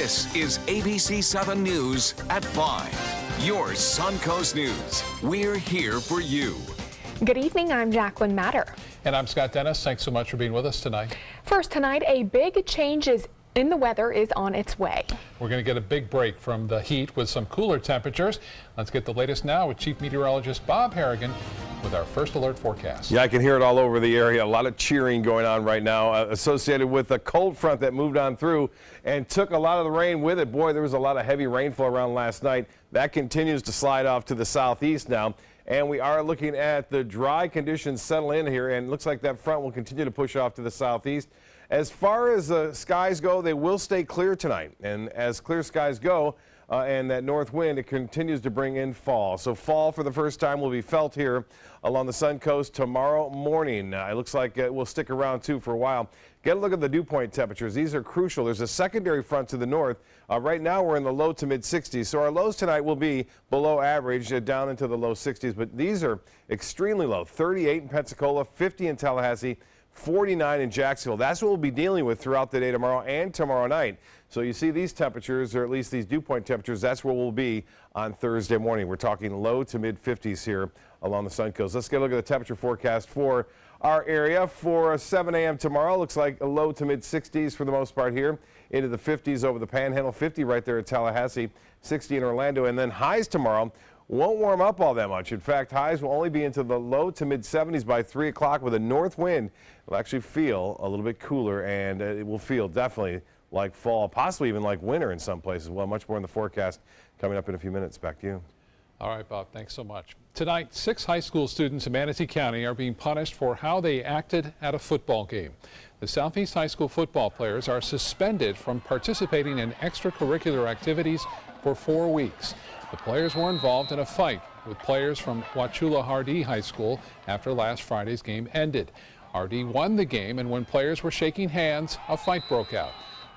This is ABC7 News at 5. Your Suncoast News. We're here for you. Good evening, I'm Jacqueline Matter. And I'm Scott Dennis. Thanks so much for being with us tonight. First tonight, a big change in the weather is on its way. We're going to get a big break from the heat with some cooler temperatures. Let's get the latest now with Chief Meteorologist Bob Harrigan with our first alert forecast. Yeah, I can hear it all over the area. A lot of cheering going on right now associated with a cold front that moved on through and took a lot of the rain with it. Boy, there was a lot of heavy rainfall around last night. That continues to slide off to the southeast now. And we are looking at the dry conditions settle in here, and it looks like that front will continue to push off to the southeast. As far as the skies go, they will stay clear tonight. And as clear skies go, and that north wind, it continues to bring in fall. So fall for the first time will be felt here along the Sun Coast tomorrow morning. It looks like it will stick around too for a while. Get a look at the dew point temperatures. These are crucial. There's a secondary front to the north. Right now we're in the low to mid 60s. So our lows tonight will be below average, down into the low 60s. But these are extremely low. 38 in Pensacola, 50 in Tallahassee, 49 in Jacksonville. That's what we'll be dealing with throughout the day tomorrow and tomorrow night. So you see these temperatures, or at least these dew point temperatures, that's where we'll be on Thursday morning. We're talking low to mid 50s here along the Sun Coast. Let's get a look at the temperature forecast for our area for 7 a.m. tomorrow. Looks like a low to mid 60s for the most part here, into the 50s over the Panhandle, 50 right there at Tallahassee, 60 in Orlando, and then highs tomorrow won't warm up all that much. In fact, highs will only be into the low to mid 70s by 3 o'clock with a north wind. It'll actually feel a little bit cooler, and it will feel definitely like fall, possibly even like winter in some places. Well, much more in the forecast coming up in a few minutes. Back to you. All right, Bob, thanks so much. Tonight, 6 high school students in Manatee County are being punished for how they acted at a football game. The Southeast High School football players are suspended from participating in extracurricular activities for 4 weeks. The players were involved in a fight with players from Wauchula Hardee High School after last Friday's game ended. Hardee won the game, and when players were shaking hands, a fight broke out.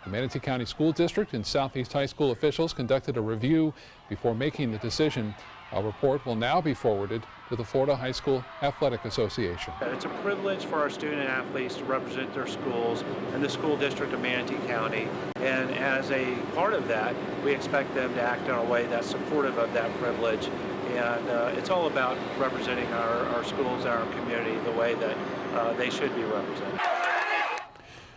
The Manatee County School District and Southeast High School officials conducted a review before making the decision. A report will now be forwarded to the Florida High School Athletic Association. It's a privilege for our student athletes to represent their schools and the school district of Manatee County. And as a part of that, we expect them to act in a way that's supportive of that privilege. And it's all about representing our schools and our community the way that they should be represented.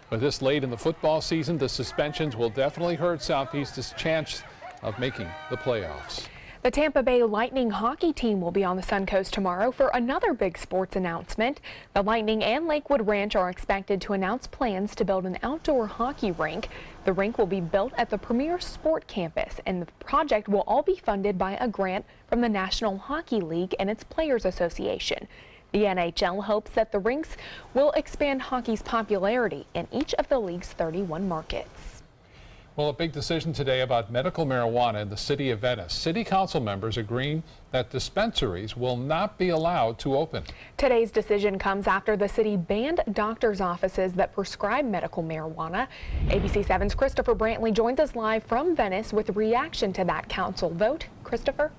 But this late in the football season, the suspensions will definitely hurt Southeast's chance of making the playoffs. The Tampa Bay Lightning hockey team will be on the Sun Coast tomorrow for another big sports announcement. The Lightning and Lakewood Ranch are expected to announce plans to build an outdoor hockey rink. The rink will be built at the Premier Sport Campus, and the project will all be funded by a grant from the National Hockey League and its Players Association. The NHL hopes that the rinks will expand hockey's popularity in each of the league's 31 markets. Well, a big decision today about medical marijuana in the city of Venice. City council members agreeing that dispensaries will not be allowed to open. Today's decision comes after the city banned doctors' offices that prescribe medical marijuana. ABC7's Christopher Brantley joins us live from Venice with a reaction to that council vote. Christopher?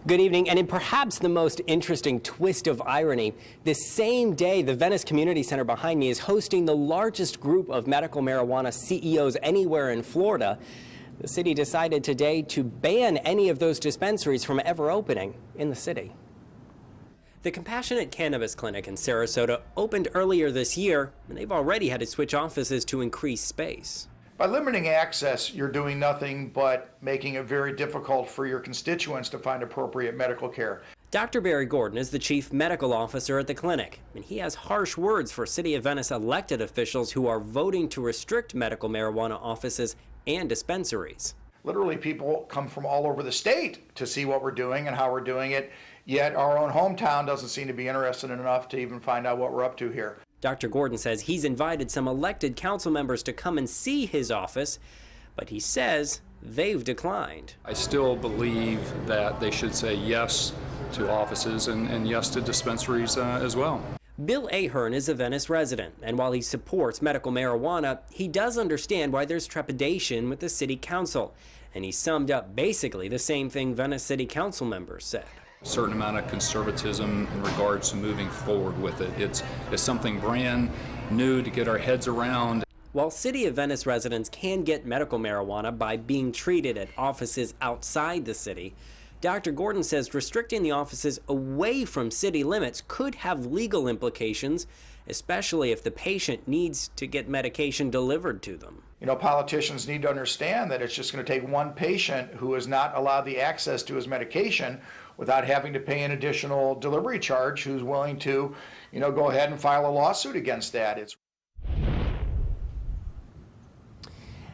Good evening, and in perhaps the most interesting twist of irony, this same day the Venice Community Center behind me is hosting the largest group of medical marijuana CEOs anywhere in Florida. The city decided today to ban any of those dispensaries from ever opening in the city. The Compassionate Cannabis Clinic in Sarasota opened earlier this year, and they've already had to switch offices to increase space. By limiting access, you're doing nothing but making it very difficult for your constituents to find appropriate medical care. Dr. Barry Gordon is the chief medical officer at the clinic, and he has harsh words for City of Venice elected officials who are voting to restrict medical marijuana offices and dispensaries. Literally, people come from all over the state to see what we're doing and how we're doing it, yet our own hometown doesn't seem to be interested enough to even find out what we're up to here. Dr. Gordon says he's invited some elected council members to come and see his office, but he says they've declined. I still believe that they should say yes to offices and yes to dispensaries as well. Bill Ahern is a Venice resident, and while he supports medical marijuana, he does understand why there's trepidation with the city council. And he summed up basically the same thing Venice City Council members said. A certain amount of conservatism in regards to moving forward with it. It's something brand new to get our heads around. While City of Venice residents can get medical marijuana by being treated at offices outside the city, Dr. Gordon says restricting the offices away from city limits could have legal implications, especially if the patient needs to get medication delivered to them. You know, politicians need to understand that it's just going to take one patient who is not allowed the access to his medication without having to pay an additional delivery charge, who's willing to, you know, go ahead and file a lawsuit against that.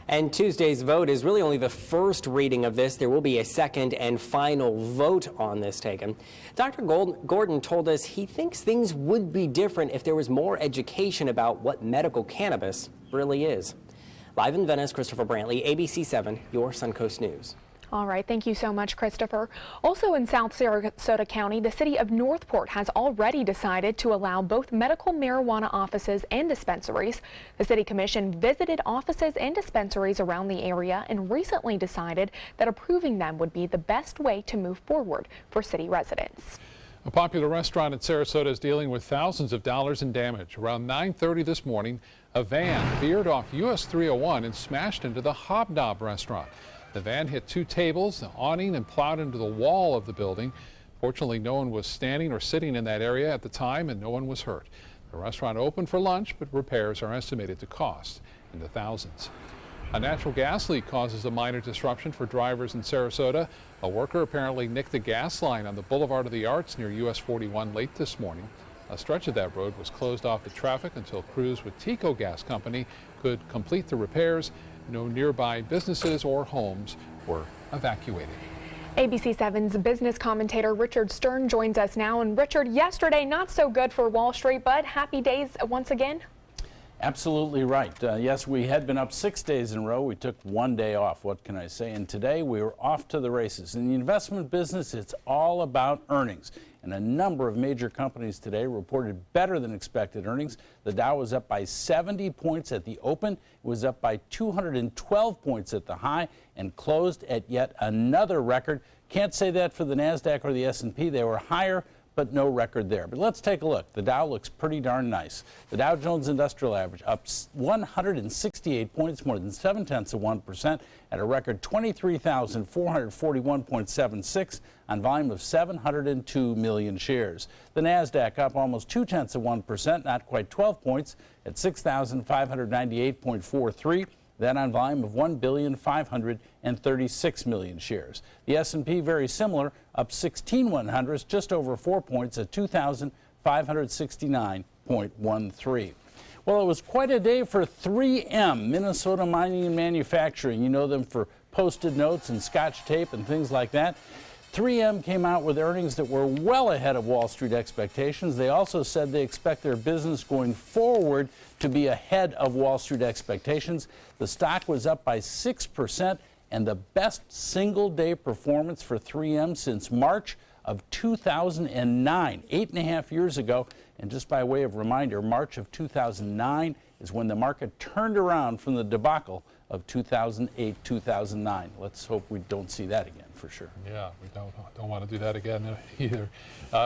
And Tuesday's vote is really only the first reading of this. There will be a second and final vote on this taken. Dr. Gordon told us he thinks things would be different if there was more education about what medical cannabis really is. Live in Venice, Christopher Brantley, ABC7, your Suncoast News. All right, thank you so much, Christopher. Also in South Sarasota County, the city of Northport has already decided to allow both medical marijuana offices and dispensaries. The city commission visited offices and dispensaries around the area and recently decided that approving them would be the best way to move forward for city residents. A popular restaurant in Sarasota is dealing with thousands of dollars in damage. Around 9:30 this morning, a van veered off US 301 and smashed into the Hobnob restaurant. The van hit two tables, the awning, and plowed into the wall of the building. Fortunately, no one was standing or sitting in that area at the time, and no one was hurt. The restaurant opened for lunch, but repairs are estimated to cost in the thousands. A natural gas leak causes a minor disruption for drivers in Sarasota. A worker apparently nicked the gas line on the Boulevard of the Arts near US 41 late this morning. A stretch of that road was closed off to traffic until crews with Tico Gas Company could complete the repairs. No nearby businesses or homes were evacuated. ABC7's business commentator Richard Stern joins us now. And Richard, yesterday not so good for Wall Street, but happy days once again? Absolutely right. Yes, we had been up 6 days in a row. We took one day off. What can I say? And today we were off to the races. In the investment business, it's all about earnings. And a number of major companies today reported better than expected earnings. The Dow was up by 70 points at the open. It was up by 212 points at the high and closed at yet another record. Can't say that for the NASDAQ or the S&P. They were higher, but no record there. But let's take a look. The Dow looks pretty darn nice. The Dow Jones Industrial Average up 168 points, more than 0.7% at a record 23,441.76 on volume of 702 million shares. The NASDAQ up almost 0.2%, not quite 12 points, at 6,598.43. That on volume of 1,536 million shares. The S&P very similar, up 16/100ths, just over 4 points at 2,569.13. Well, it was quite a day for 3M, Minnesota Mining and Manufacturing. You know them for Post-it notes and Scotch tape and things like that. 3M came out with earnings that were well ahead of Wall Street expectations. They also said they expect their business going forward to be ahead of Wall Street expectations. The stock was up by 6% and the best single-day performance for 3M since March of 2009, 8.5 years ago. And just by way of reminder, March of 2009 is when the market turned around from the debacle of 2008, 2009. Let's hope we don't see that again for sure. Yeah, we don't want to do that again either.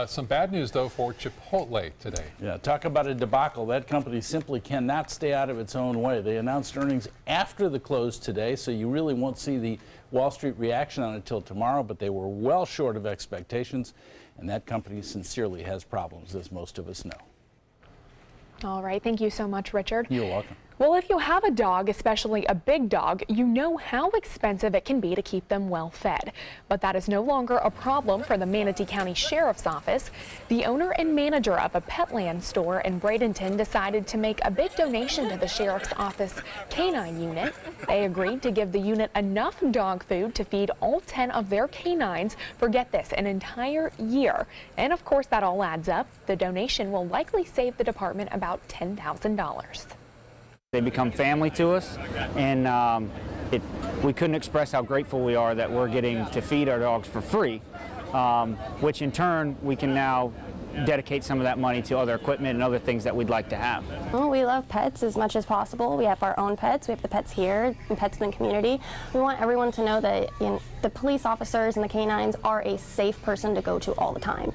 Some bad news, though, for Chipotle today. Yeah, talk about a debacle. That company simply cannot stay out of its own way. They announced earnings after the close today, so you really won't see the Wall Street reaction on it till tomorrow, but they were well short of expectations, and that company sincerely has problems, as most of us know. All right, thank you so much, Richard. You're welcome. Well, if you have a dog, especially a big dog, you know how expensive it can be to keep them well fed. But that is no longer a problem for the Manatee County Sheriff's Office. The owner and manager of a Petland store in Bradenton decided to make a big donation to the Sheriff's Office canine unit. They agreed to give the unit enough dog food to feed all 10 of their canines for, get this, an entire year. And of course, that all adds up. The donation will likely save the department about $10,000. They become family to us, and we couldn't express how grateful we are that we're getting to feed our dogs for free, which in turn we can now dedicate some of that money to other equipment and other things that we'd like to have. Well, we love pets as much as possible. We have our own pets. We have the pets here and pets in the community. We want everyone to know that the police officers and the canines are a safe person to go to all the time.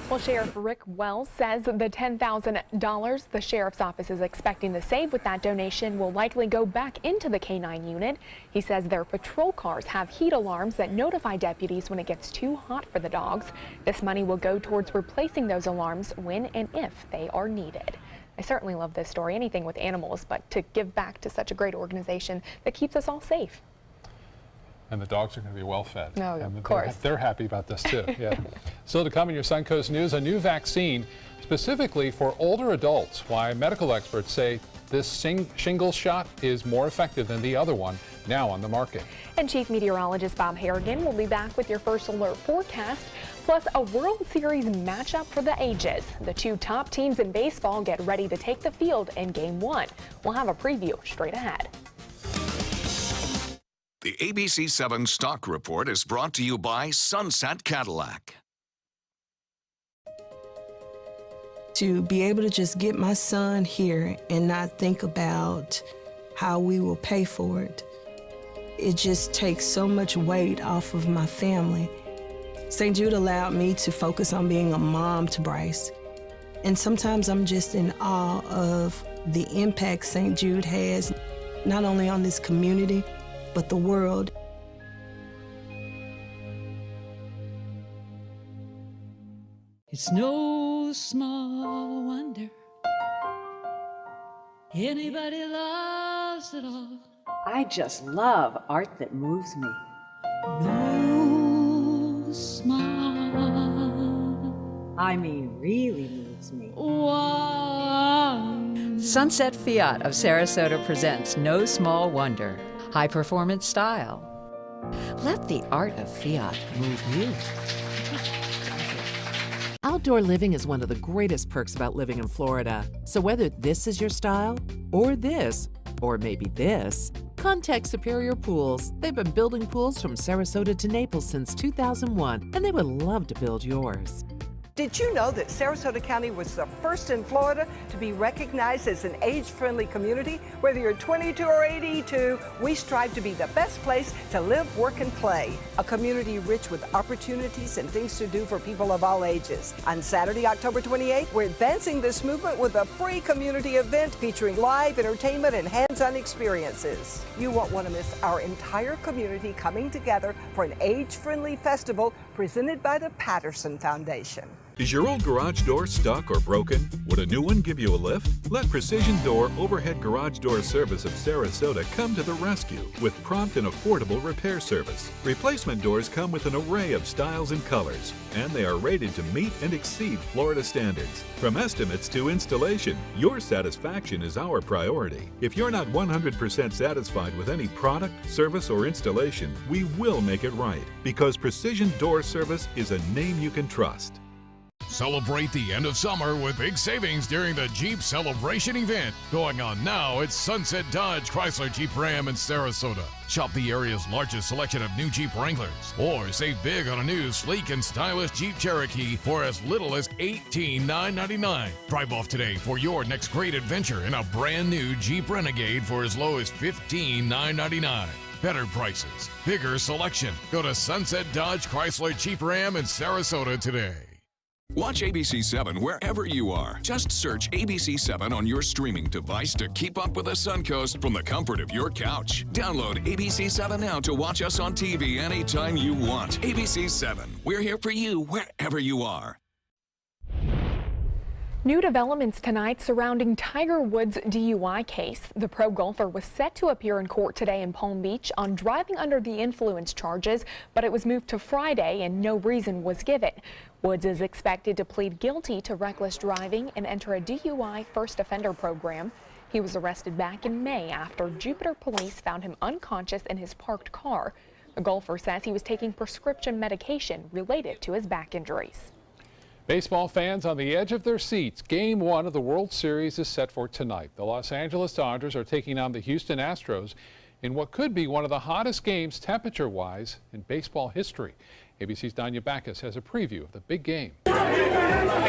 Well, Sheriff Rick Wells says the $10,000 the sheriff's office is expecting to save with that donation will likely go back into the K-9 unit. He says their patrol cars have heat alarms that notify deputies when it gets too hot for the dogs. This money will go towards replacing those alarms when and if they are needed. I certainly love this story, anything with animals, but to give back to such a great organization that keeps us all safe. And the dogs are going to be well fed. No, and of course. They're happy about this too. Yeah. Still to come in your Suncoast News, a new vaccine specifically for older adults. Why medical experts say this shingles shot is more effective than the other one now on the market. And Chief Meteorologist Bob Harrigan will be back with your first alert forecast, plus a World Series matchup for the ages. The two top teams in baseball get ready to take the field in Game 1. We'll have a preview straight ahead. The ABC7 Stock Report is brought to you by Sunset Cadillac. To be able to just get my son here and not think about how we will pay for it, it just takes so much weight off of my family. St. Jude allowed me to focus on being a mom to Bryce. And sometimes I'm just in awe of the impact St. Jude has, not only on this community, but the world. It's no small wonder anybody loves it all. I just love art that moves me. No small, I mean really moves me. one. Sunset Fiat of Sarasota presents No Small Wonder. High performance style. Let the art of Fiat move you. Outdoor living is one of the greatest perks about living in Florida. So whether this is your style, or this, or maybe this, contact Superior Pools. They've been building pools from Sarasota to Naples since 2001, and they would love to build yours. Did you know that Sarasota County was the first in Florida to be recognized as an age-friendly community? Whether you're 22 or 82, we strive to be the best place to live, work, and play. A community rich with opportunities and things to do for people of all ages. On Saturday, October 28th, we're advancing this movement with a free community event featuring live entertainment and hands-on experiences. You won't want to miss our entire community coming together for an age-friendly festival presented by the Patterson Foundation. Is your old garage door stuck or broken? Would a new one give you a lift? Let Precision Door Overhead Garage Door Service of Sarasota come to the rescue with prompt and affordable repair service. Replacement doors come with an array of styles and colors, and they are rated to meet and exceed Florida standards. From estimates to installation, your satisfaction is our priority. If you're not 100% satisfied with any product, service, or installation, we will make it right, because Precision Door Service is a name you can trust. Celebrate the end of summer with big savings during the Jeep Celebration event going on now at Sunset Dodge Chrysler Jeep Ram in Sarasota. Shop the area's largest selection of new Jeep Wranglers, or save big on a new sleek and stylish Jeep Cherokee for as little as $18,999. Drive off today for your next great adventure in a brand new Jeep Renegade for as low as $15,999. Better prices, bigger selection. Go to Sunset Dodge Chrysler Jeep Ram in Sarasota today. Watch ABC7 wherever you are. Just search ABC7 on your streaming device to keep up with the Suncoast from the comfort of your couch. Download ABC7 now to watch us on TV anytime you want. ABC7, we're here for you wherever you are. New developments tonight surrounding Tiger Woods' DUI case. The pro golfer was set to appear in court today in Palm Beach on driving under the influence charges, but it was moved to Friday and no reason was given. Woods is expected to plead guilty to reckless driving and enter a DUI first offender program. He was arrested back in May after Jupiter police found him unconscious in his parked car. The golfer says he was taking prescription medication related to his back injuries. Baseball fans on the edge of their seats. Game 1 of the World Series is set for tonight. The Los Angeles Dodgers are taking on the Houston Astros in what could be one of the hottest games temperature-wise in baseball history. ABC's Danya Backus has a preview of the big game. I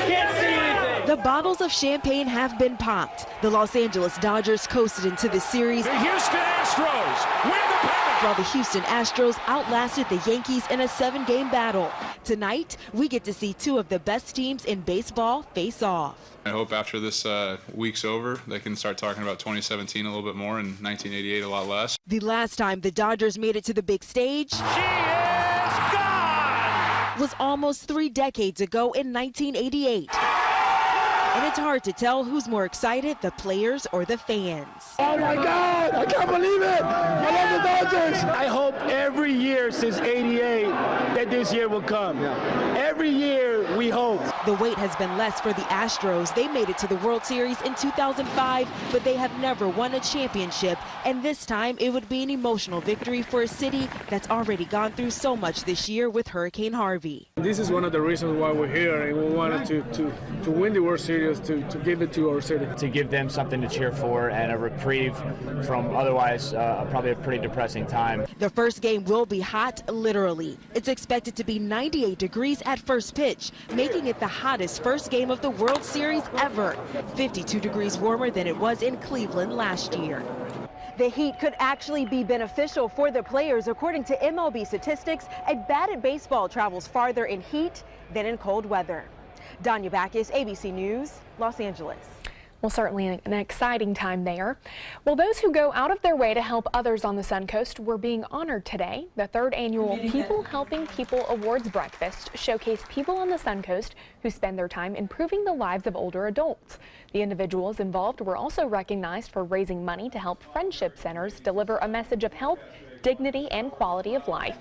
can't see anything. The bottles of champagne have been popped. The Los Angeles Dodgers coasted into the series. The Houston Astros win the pennant! While the Houston Astros outlasted the Yankees in a 7-game battle. Tonight, we get to see two of the best teams in baseball face off. I hope after this week's over, they can start talking about 2017 a little bit more and 1988 a lot less. The last time the Dodgers made it to the big stage was almost 3 decades ago in 1988. And it's hard to tell who's more excited, the players or the fans. Oh my God, I can't believe it. I love the Dodgers. I hope every year since '88 that this year will come. Every year we hope. The wait has been less for the Astros. They made it to the World Series in 2005, but they have never won a championship. And this time it would be an emotional victory for a city that's already gone through so much this year with Hurricane Harvey. This is one of the reasons why we're here, and we wanted to win the World Series, to give it to our city. To give them something to cheer for and a reprieve from otherwise probably a pretty depressing time. The first game will be hot, literally. It's expected to be 98 degrees at first pitch, making it the hottest first game of the World Series ever. 52 degrees warmer than it was in Cleveland last year. The heat could actually be beneficial for the players. According to MLB statistics, a bat at baseball travels farther in heat than in cold weather. Danya Backus, ABC News, Los Angeles. Well, certainly an exciting time there. Well, those who go out of their way to help others on the Suncoast were being honored today. The 3rd annual People Helping People Awards Breakfast showcased people on the Suncoast who spend their time improving the lives of older adults. The individuals involved were also recognized for raising money to help friendship centers deliver a message of health, dignity, and quality of life.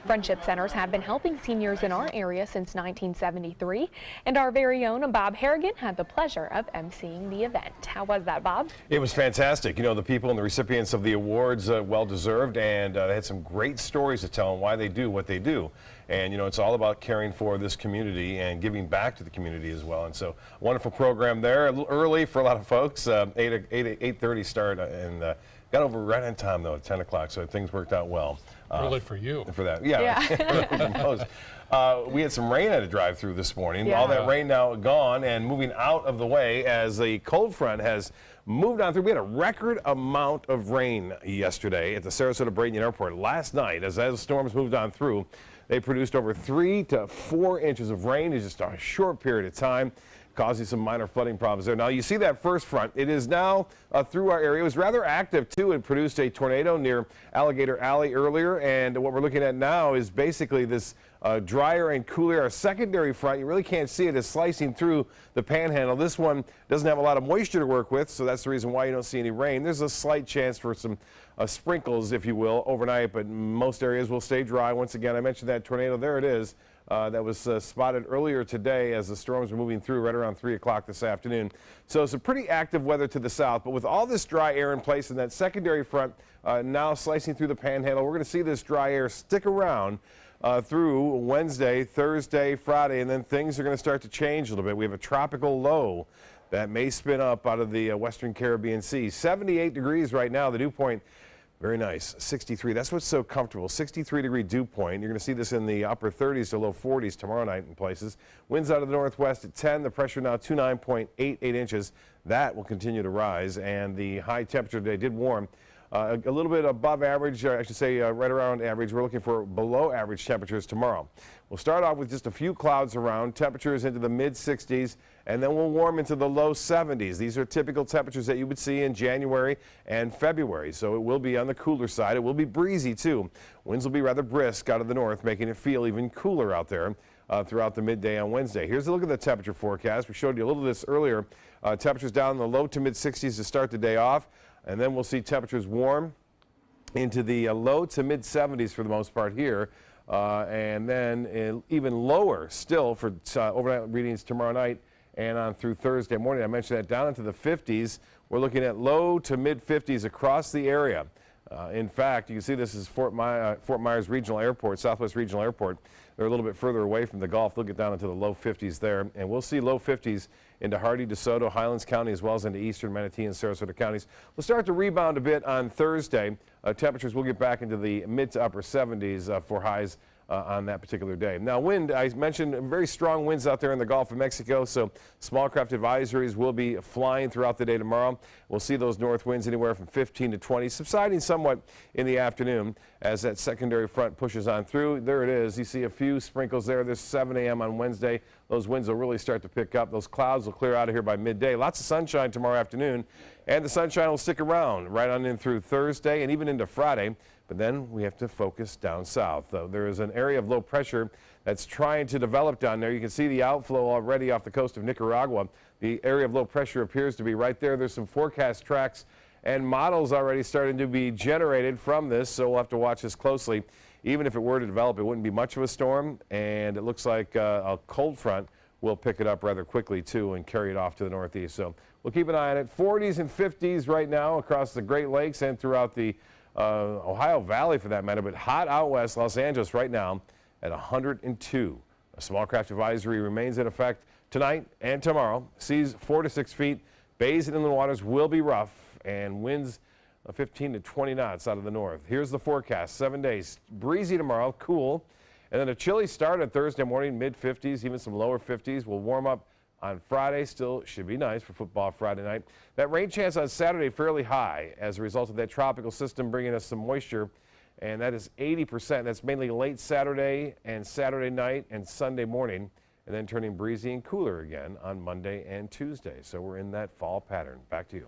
Friendship centers have been helping seniors in our area since 1973, and our very own Bob Harrigan had the pleasure of emceeing the event. How was that, Bob? It was fantastic. You know, the people and the recipients of the awards, well deserved, and they had some great stories to tell on why they do what they do. And, you know, it's all about caring for this community and giving back to the community as well. And so, wonderful program there. A little early for a lot of folks, 8:30 start, and got over right on time, though, at 10 o'clock, so things worked out well. Early for you. For that, yeah. We had some rain I had to drive through this morning. Yeah. All that rain now gone and moving out of the way as the cold front has moved on through. We had a record amount of rain yesterday at the Sarasota Bradenton Airport last night. As the storms moved on through, they produced over 3 to 4 inches of rain in just a short period of time, causing some minor flooding problems there. Now, you see that first front. It is now through our area. It was rather active, too. It produced a tornado near Alligator Alley earlier, and what we're looking at now is basically this drier and cooler. Our secondary front, you really can't see it, is slicing through the panhandle. This one doesn't have a lot of moisture to work with, so that's the reason why you don't see any rain. There's a slight chance for some sprinkles, if you will, overnight, but most areas will stay dry. Once again, I mentioned that tornado. There it is. That was spotted earlier today as the storms were moving through right around 3 o'clock this afternoon. So some pretty active weather to the south, but with all this dry air in place and that secondary front now slicing through the panhandle, we're going to see this dry air stick around through Wednesday, Thursday, Friday, and then things are going to start to change a little bit. We have a tropical low that may spin up out of the western Caribbean Sea. 78 degrees right now, the dew point. Very nice. 63. That's what's so comfortable. 63-degree dew point. You're going to see this in the upper 30s to low 40s tomorrow night in places. Winds out of the northwest at 10. The pressure now 29.88 inches. That will continue to rise. And the high temperature today did warm. A little bit above average, I should say right around average. We're looking for below average temperatures tomorrow. We'll start off with just a few clouds around, temperatures into the mid-60s, and then we'll warm into the low 70s. These are typical temperatures that you would see in January and February, so it will be on the cooler side. It will be breezy, too. Winds will be rather brisk out of the north, making it feel even cooler out there throughout the midday on Wednesday. Here's a look at the temperature forecast. We showed you a little of this earlier. Temperatures down in the low to mid-60s to start the day off. And then we'll see temperatures warm into the low to mid-70s for the most part here. And then even lower still for overnight readings tomorrow night and on through Thursday morning. I mentioned that down into the 50s. We're looking at low to mid-50s across the area. In fact, you can see this is Fort Myers Regional Airport, Southwest Regional Airport. They're a little bit further away from the Gulf. They'll get down into the low 50s there. And we'll see low 50s into Hardy, DeSoto, Highlands County, as well as into eastern Manatee and Sarasota counties. We'll start to rebound a bit on Thursday. Temperatures will get back into the mid to upper 70s for highs on that particular day. Now, wind, I mentioned very strong winds out there in the Gulf of Mexico, so small craft advisories will be flying throughout the day tomorrow. We'll see those north winds anywhere from 15 to 20, subsiding somewhat in the afternoon as that secondary front pushes on through. There it is. You see a few sprinkles there this 7 a.m. on Wednesday. Those winds will really start to pick up. Those clouds will clear out of here by midday. Lots of sunshine tomorrow afternoon, and the sunshine will stick around right on in through Thursday and even into Friday. But then we have to focus down south. There is an area of low pressure that's trying to develop down there. You can see the outflow already off the coast of Nicaragua. The area of low pressure appears to be right there. There's some forecast tracks and models already starting to be generated from this, so we'll have to watch this closely. Even if it were to develop, it wouldn't be much of a storm, and it looks like a cold front will pick it up rather quickly too and carry it off to the northeast. So we'll keep an eye on it. 40s and 50s right now across the Great Lakes and throughout the Ohio Valley for that matter, but hot out west, Los Angeles right now at 102. A small craft advisory remains in effect tonight and tomorrow. Seas 4 to 6 feet. Bays and inland waters will be rough, and winds 15 to 20 knots out of the north. Here's the forecast. 7 days. Breezy tomorrow, cool. And then a chilly start on Thursday morning, mid-50s, even some lower 50s. We'll warm up on Friday. Still should be nice for football Friday night. That rain chance on Saturday fairly high as a result of that tropical system bringing us some moisture, and that is 80%. That's mainly late Saturday and Saturday night and Sunday morning, and then turning breezy and cooler again on Monday and Tuesday. So we're in that fall pattern. Back to you.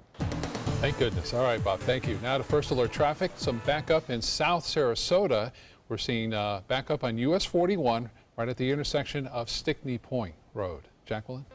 Thank goodness. All right, Bob, thank you. Now to First Alert traffic. Some backup in South Sarasota. We're seeing backup on US 41 right at the intersection of Stickney Point Road. Jacqueline?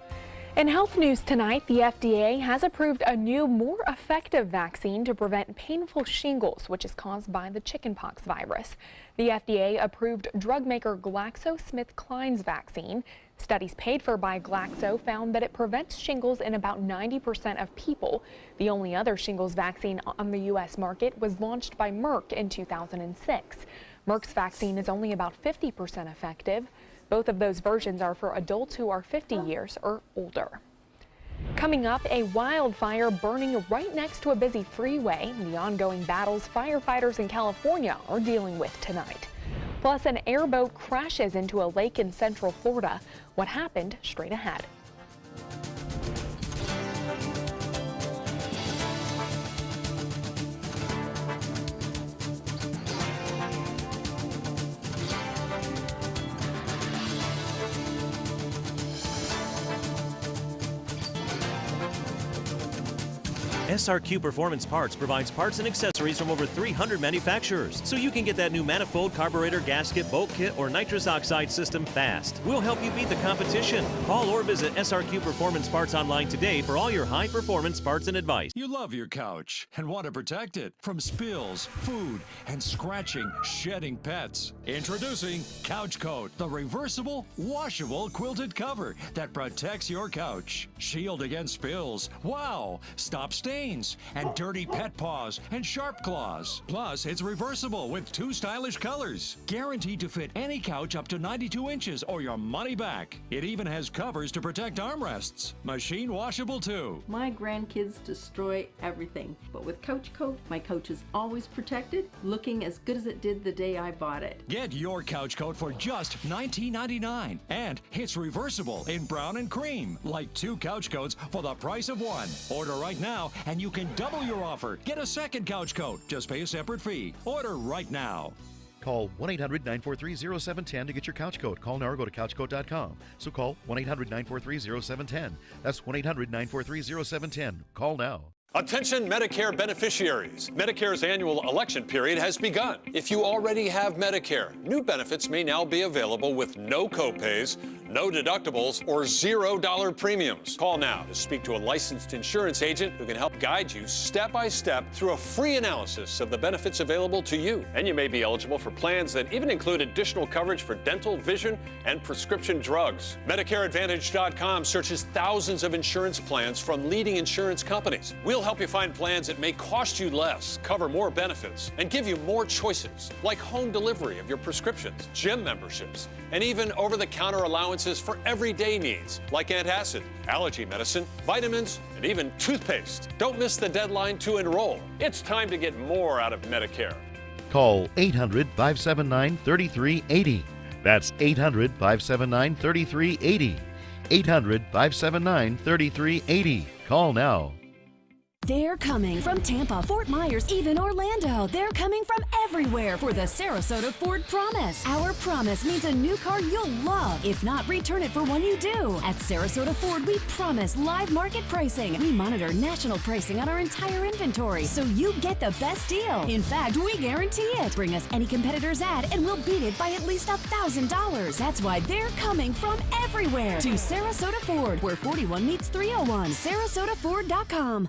In health news tonight, the FDA has approved a new, more effective vaccine to prevent painful shingles, which is caused by the chickenpox virus. The FDA approved drug maker GlaxoSmithKline's vaccine. Studies paid for by Glaxo found that it prevents shingles in about 90% of people. The only other shingles vaccine on the U.S. market was launched by Merck in 2006. Merck's vaccine is only about 50% effective. Both of those versions are for adults who are 50 years or older. Coming up, a wildfire burning right next to a busy freeway, the ongoing battles firefighters in California are dealing with tonight. Plus, an airboat crashes into a lake in Central Florida. What happened? Straight ahead. SRQ Performance Parts provides parts and accessories from over 300 manufacturers, so you can get that new manifold, carburetor, gasket, bolt kit, or nitrous oxide system fast. We'll help you beat the competition. Call or visit SRQ Performance Parts online today for all your high-performance parts and advice. You love your couch and want to protect it from spills, food, and scratching, shedding pets. Introducing Couch Coat, the reversible, washable quilted cover that protects your couch. Shield against spills. Wow! Stop stains and dirty pet paws and sharp claws. Plus, it's reversible with 2 stylish colors. Guaranteed to fit any couch up to 92 inches or your money back. It even has covers to protect armrests. Machine washable too. My grandkids destroy everything, but with Couch Coat, my couch is always protected, looking as good as it did the day I bought it. Get your Couch Coat for just $19.99, and it's reversible in brown and cream, like 2 couch coats for the price of 1. Order right now and you can double your offer. Get a second Couch Coat. Just pay a separate fee. Order right now. Call 1-800-943-0710 to get your Couch Coat. Call now or go to couchcoat.com. So call 1-800-943-0710. That's 1-800-943-0710. Call now. Attention Medicare beneficiaries. Medicare's annual election period has begun. If you already have Medicare, new benefits may now be available with no copays, no deductibles, or $0 premiums. Call now to speak to a licensed insurance agent who can help guide you step by step through a free analysis of the benefits available to you. And you may be eligible for plans that even include additional coverage for dental, vision, and prescription drugs. MedicareAdvantage.com searches thousands of insurance plans from leading insurance companies. We'll help you find plans that may cost you less, cover more benefits, and give you more choices, like home delivery of your prescriptions, gym memberships, and even over-the-counter allowances for everyday needs, like antacid, allergy medicine, vitamins, and even toothpaste. Don't miss the deadline to enroll. It's time to get more out of Medicare. Call 800-579-3380. That's 800-579-3380. 800-579-3380. Call now. They're coming from Tampa, Fort Myers, even Orlando. They're coming from everywhere for the Sarasota Ford Promise. Our promise means a new car you'll love. If not, return it for one you do. At Sarasota Ford, we promise live market pricing. We monitor national pricing on our entire inventory, so you get the best deal. In fact, we guarantee it. Bring us any competitor's ad, and we'll beat it by at least $1,000. That's why they're coming from everywhere to Sarasota Ford, where 41 meets 301. SarasotaFord.com.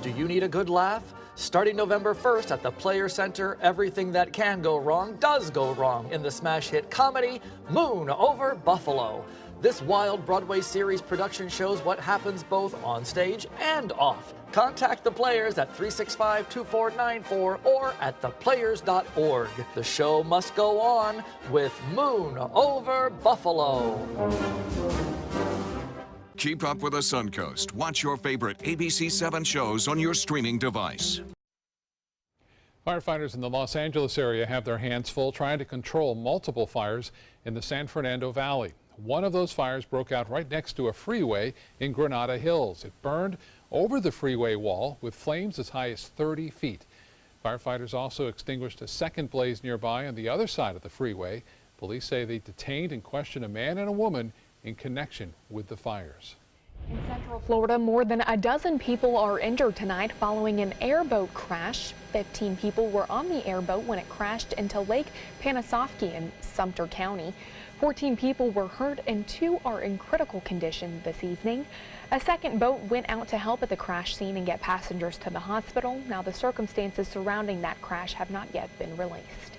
Do you need a good laugh? Starting November 1st at the Player Center, everything that can go wrong does go wrong in the smash hit comedy Moon Over Buffalo. This wild Broadway series production shows what happens both on stage and off. Contact the Players at 365-2494 or at theplayers.org. The show must go on with Moon Over Buffalo. Keep up with the Suncoast. Watch your favorite ABC7 shows on your streaming device. Firefighters in the Los Angeles area have their hands full trying to control multiple fires in the San Fernando Valley. One of those fires broke out right next to a freeway in Granada Hills. It burned over the freeway wall with flames as high as 30 feet. Firefighters also extinguished a second blaze nearby on the other side of the freeway. Police say they detained and questioned a man and a woman in connection with the fires. In Central Florida, more than a dozen people are injured tonight following an airboat crash. 15 people were on the airboat when it crashed into Lake Panasoffkee in Sumter County. 14 people were hurt and 2 are in critical condition this evening. A second boat went out to help at the crash scene and get passengers to the hospital. Now the circumstances surrounding that crash have not yet been released.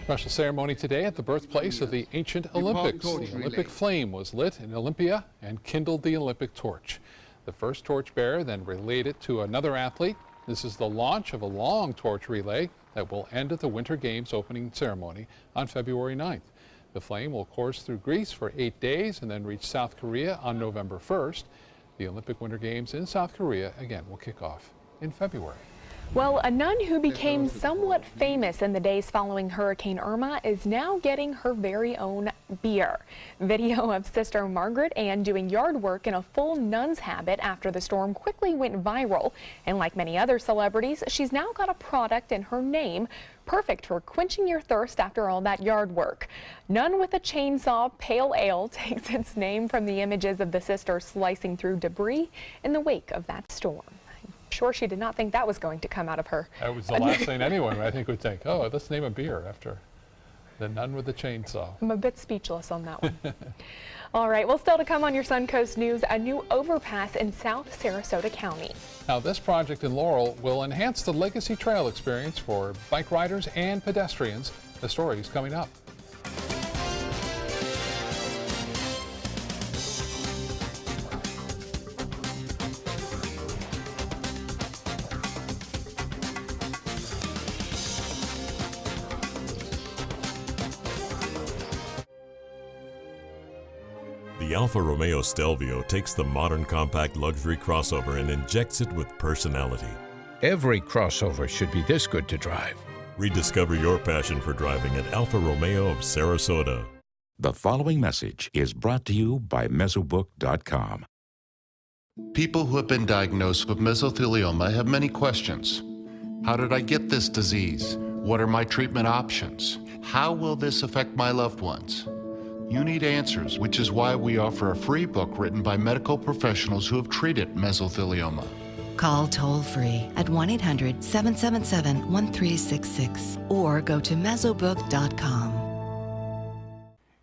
Special ceremony today at the birthplace of the ancient Olympics. The Olympic flame was lit in Olympia and kindled the Olympic torch. The first torch bearer then relayed it to another athlete. This is the launch of a long torch relay that will end at the Winter Games opening ceremony on February 9th. The flame will course through Greece for 8 days and then reach South Korea on November 1st. The Olympic Winter Games in South Korea again will kick off in February. Well, a nun who became somewhat famous in the days following Hurricane Irma is now getting her very own beer. Video of Sister Margaret Ann doing yard work in a full nun's habit after the storm quickly went viral. And like many other celebrities, she's now got a product in her name, perfect for quenching your thirst after all that yard work. Nun with a Chainsaw Pale Ale takes its name from the images of the sister slicing through debris in the wake of that storm. Sure, she did not think that was going to come out of her. That was the last thing anyone I think would think. Oh, let's name a beer after the nun with the chainsaw. I'm a bit speechless on that one. All right, well, still to come on your Suncoast News, a new overpass in South Sarasota County. Now, this project in Laurel will enhance the Legacy Trail experience for bike riders and pedestrians. The story is coming up. The Alfa Romeo Stelvio takes the modern compact luxury crossover and injects it with personality. Every crossover should be this good to drive. Rediscover your passion for driving at Alfa Romeo of Sarasota. The following message is brought to you by Mesobook.com. People who have been diagnosed with mesothelioma have many questions. How did I get this disease? What are my treatment options? How will this affect my loved ones? You need answers, which is why we offer a free book written by medical professionals who have treated mesothelioma. Call toll-free at 1-800-777-1366 or go to mesobook.com.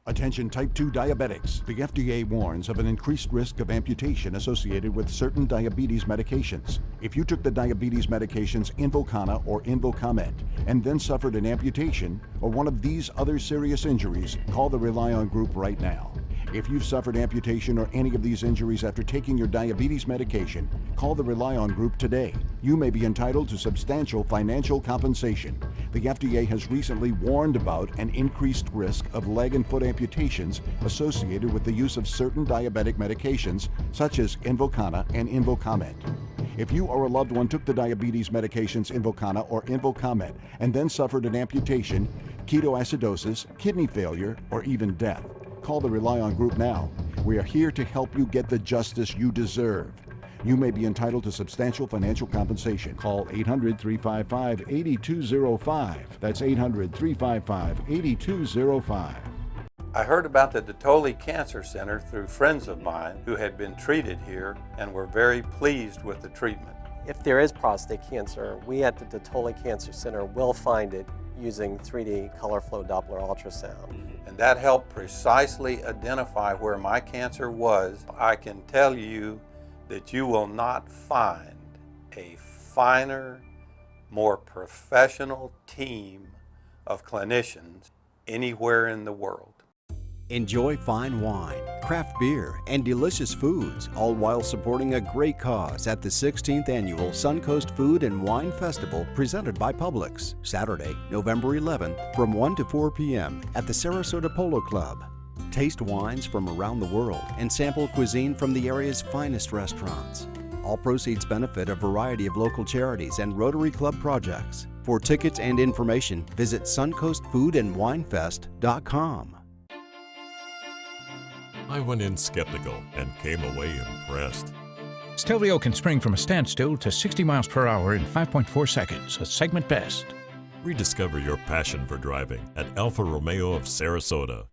Attention type 2 diabetics. The FDA warns of an increased risk of amputation associated with certain diabetes medications. If you took the diabetes medications Invokana or Invokamet and then suffered an amputation or one of these other serious injuries, call the Rely On Group right now. If you've suffered amputation or any of these injuries after taking your diabetes medication, call the Rely On Group today. You may be entitled to substantial financial compensation. The FDA has recently warned about an increased risk of leg and foot amputations associated with the use of certain diabetic medications such as Invokana and Invokamet. If you or a loved one took the diabetes medications Invokana or Invokamet and then suffered an amputation, ketoacidosis, kidney failure, or even death, call the Rely On Group now. We are here to help you get the justice you deserve. You may be entitled to substantial financial compensation. Call 800-355-8205. That's 800-355-8205. I heard about the Dotoli Cancer Center through friends of mine who had been treated here and were very pleased with the treatment. If there is prostate cancer, we at the Dotoli Cancer Center will find it using 3D color flow Doppler ultrasound. And that helped precisely identify where my cancer was. I can tell you that you will not find a finer, more professional team of clinicians anywhere in the world. Enjoy fine wine, craft beer, and delicious foods, all while supporting a great cause at the 16th Annual Suncoast Food and Wine Festival presented by Publix, Saturday, November 11th from 1 to 4 p.m. at the Sarasota Polo Club. Taste wines from around the world and sample cuisine from the area's finest restaurants. All proceeds benefit a variety of local charities and Rotary Club projects. For tickets and information, visit suncoastfoodandwinefest.com. I went in skeptical and came away impressed. Stelvio can spring from a standstill to 60 miles per hour in 5.4 seconds, a segment best. Rediscover your passion for driving at Alfa Romeo of Sarasota.